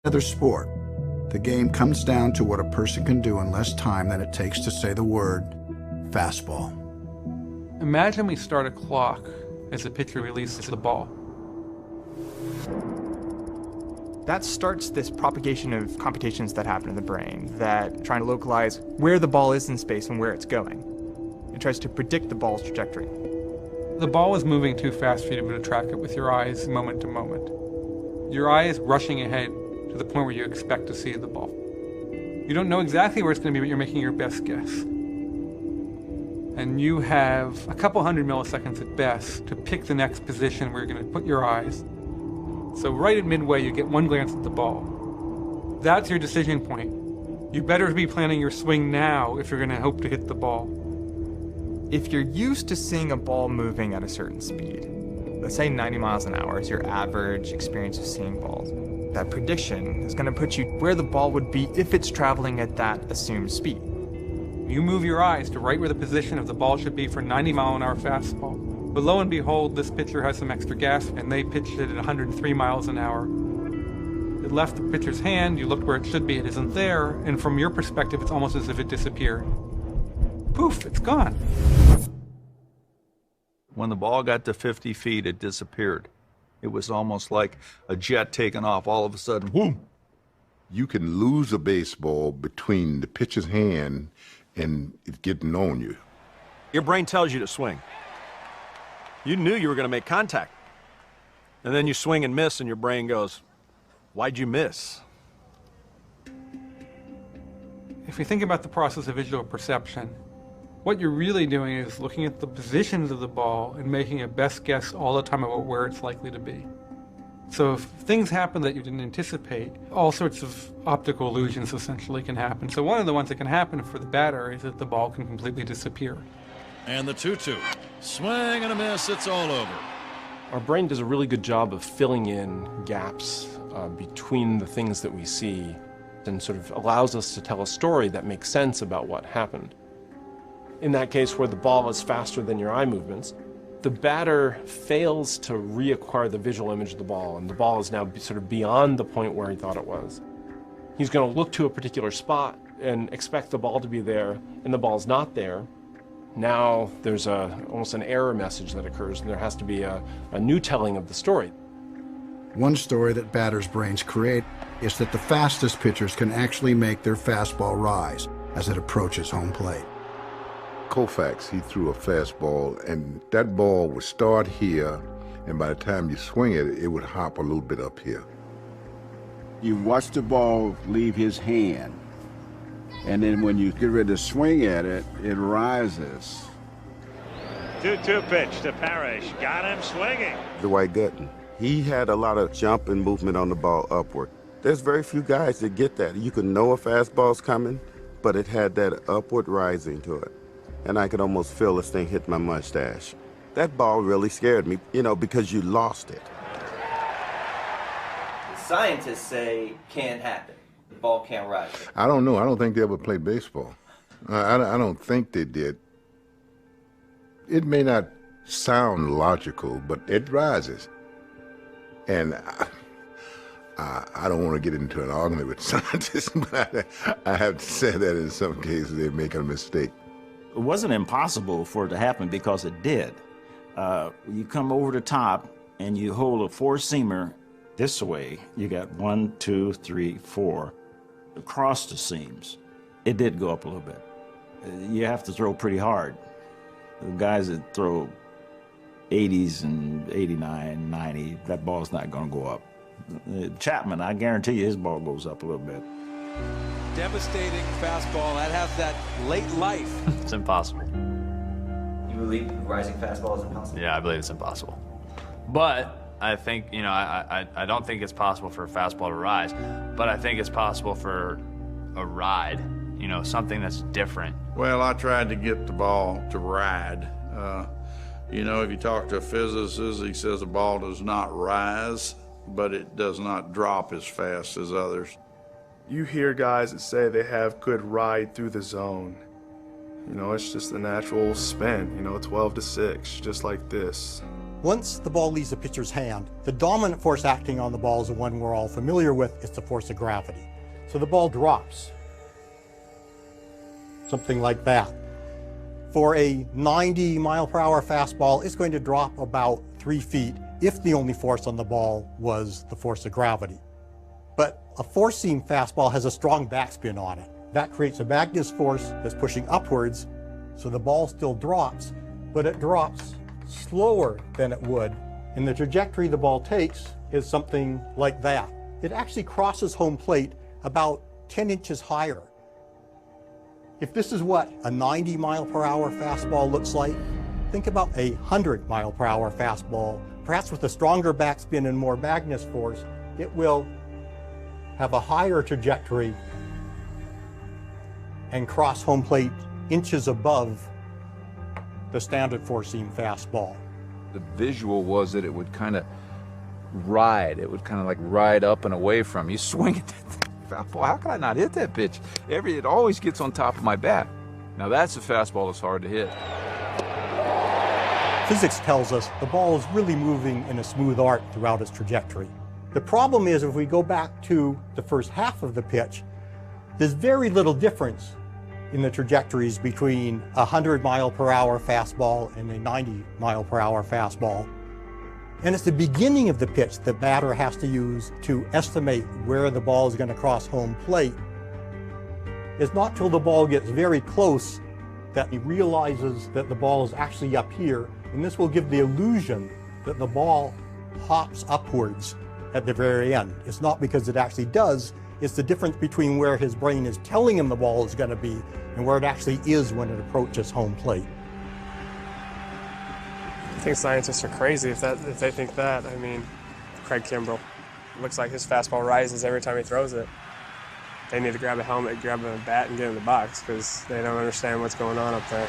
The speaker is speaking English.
Other sport, the game comes down to what a person can do in less time than it takes to say the word fastball. Imagine we start a clock as the pitcher releases the ball. That starts this propagation of computations that happen in the brain that try to localize where the ball is in space and where it's going. It tries to predict the ball's trajectory. The ball is moving too fast for you to be able to track it with your eyes moment to moment. Your eye is rushing ahead to the point where you expect to see the ball. You don't know exactly where it's going to be, but you're making your best guess. And you have a couple hundred milliseconds at best to pick the next position where you're going to put your eyes. So right at midway, you get one glance at the ball. That's your decision point. You better be planning your swing now if you're going to hope to hit the ball. If you're used to seeing a ball moving at a certain speed, let's say 90 miles an hour is your average experience of seeing balls, that prediction is going to put you where the ball would be if it's traveling at that assumed speed. You move your eyes to right where the position of the ball should be for 90-mile-an-hour fastball. But lo and behold, this pitcher has some extra gas, and they pitched it at 103 miles an hour. It left the pitcher's hand, you looked where it should be, it isn't there, and from your perspective, it's almost as if it disappeared. Poof, it's gone. When the ball got to 50 feet, it disappeared. It was almost like a jet taking off. All of a sudden, whoom! You can lose a baseball between the pitcher's hand and it getting on you. Your brain tells you to swing. You knew you were going to make contact. And then you swing and miss, and your brain goes, why'd you miss? If you think about the process of visual perception, what you're really doing is looking at the positions of the ball and making a best guess all the time about where it's likely to be. So if things happen that you didn't anticipate, all sorts of optical illusions essentially can happen. So one of the ones that can happen for the batter is that the ball can completely disappear. And the 2-2. Swing and a miss, it's all over. Our brain does a really good job of filling in gaps between the things that we see and sort of allows us to tell a story that makes sense about what happened. In that case where the ball is faster than your eye movements, the batter fails to reacquire the visual image of the ball, and the ball is now sort of beyond the point where he thought it was. He's going to look to a particular spot and expect the ball to be there, and the ball's not there. Now there's almost an error message that occurs, and there has to be a new telling of the story. One story that batters' brains create is that the fastest pitchers can actually make their fastball rise as it approaches home plate. Koufax, he threw a fastball, and that ball would start here, and by the time you swing it, it would hop a little bit up here. You watch the ball leave his hand, and then when you get ready to swing at it, it rises. 2-2 pitch to Parrish. Got him swinging. Dwight Gutton, he had a lot of jump and movement on the ball upward. There's very few guys that get that. You can know a fastball's coming, but it had that upward rising to it. And I could almost feel this thing hit my mustache. That ball really scared me, you know, because you lost it. Scientists say can't happen. The ball can't rise. I don't know. I don't think they ever played baseball. I don't think they did. It may not sound logical, but it rises. And I don't want to get into an argument with scientists, but I have to say that in some cases they're making a mistake. It wasn't impossible for it to happen because it did. You come over the top and you hold a four-seamer this way. You got 1, 2, 3, 4 across the seams. It did go up a little bit. You have to throw pretty hard. The guys that throw 80s and 89, 90, that ball's not going to go up. Chapman, I guarantee you his ball goes up a little bit. Devastating fastball that has that late life. It's impossible. You believe rising fastball is impossible? Yeah, I believe it's impossible. But I think, you know, I don't think it's possible for a fastball to rise, but I think it's possible for a ride, you know, something that's different. Well, I tried to get the ball to ride. You know, if you talk to a physicist, he says the ball does not rise, but it does not drop as fast as others. You hear guys that say they have good ride through the zone. You know, it's just the natural spin, you know, 12 to 6, just like this. Once the ball leaves the pitcher's hand, the dominant force acting on the ball is the one we're all familiar with. It's the force of gravity. So the ball drops, something like that. For a 90-mile-per-hour fastball, it's going to drop about 3 feet if the only force on the ball was the force of gravity. But a four-seam fastball has a strong backspin on it. That creates a magnetic force that's pushing upwards, so the ball still drops, but it drops slower than it would. And the trajectory the ball takes is something like that. It actually crosses home plate about 10 inches higher. If this is what a 90-mile-per-hour fastball looks like, think about a 100-mile-per-hour fastball. Perhaps with a stronger backspin and more magnetic force, it will have a higher trajectory and cross home plate inches above the standard four-seam fastball. The visual was that it would kind of ride. It would kind of like ride up and away from you. Swing at that thing. Boy, how can I not hit that pitch? It always gets on top of my bat. Now that's a fastball that's hard to hit. Physics tells us the ball is really moving in a smooth arc throughout its trajectory. The problem is if we go back to the first half of the pitch, there's very little difference in the trajectories between a 100-mile-per-hour fastball and a 90-mile-per-hour fastball. And it's the beginning of the pitch the batter has to use to estimate where the ball is going to cross home plate. It's not till the ball gets very close that he realizes that the ball is actually up here, and this will give the illusion that the ball hops upwards at the very end. It's not because it actually does, it's the difference between where his brain is telling him the ball is going to be and where it actually is when it approaches home plate. I think scientists are crazy if they think that. I mean, Craig Kimbrell, it looks like his fastball rises every time he throws it. They need to grab a helmet, grab a bat, and get in the box because they don't understand what's going on up there.